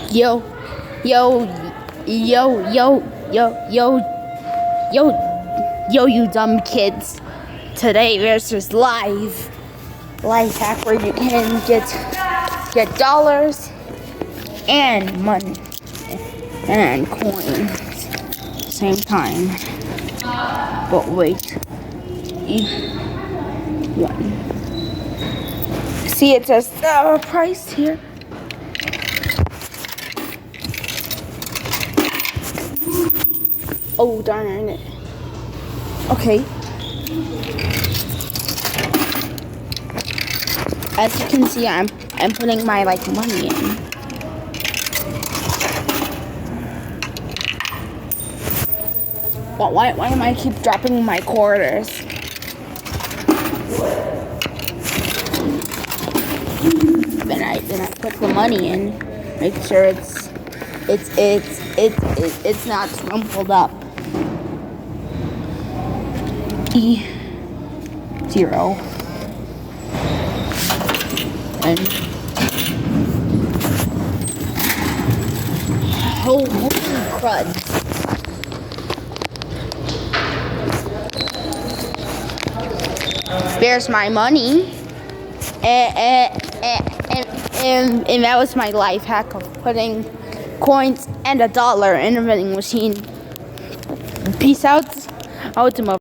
Yo, yo, yo, yo, yo, yo, yo, you dumb kids. Today there's this life hack where you can get dollars and money and coins same time. But wait. See, it says the price here. Oh, darn it. Okay. As you can see, I'm putting my money in. But why am I keep dropping my quarters? Then I put the money in. Make sure it's not crumpled up. E0 and holy crud. There's my money, and that was my life hack of putting coins and $1 in a vending machine. Peace out, Ultima.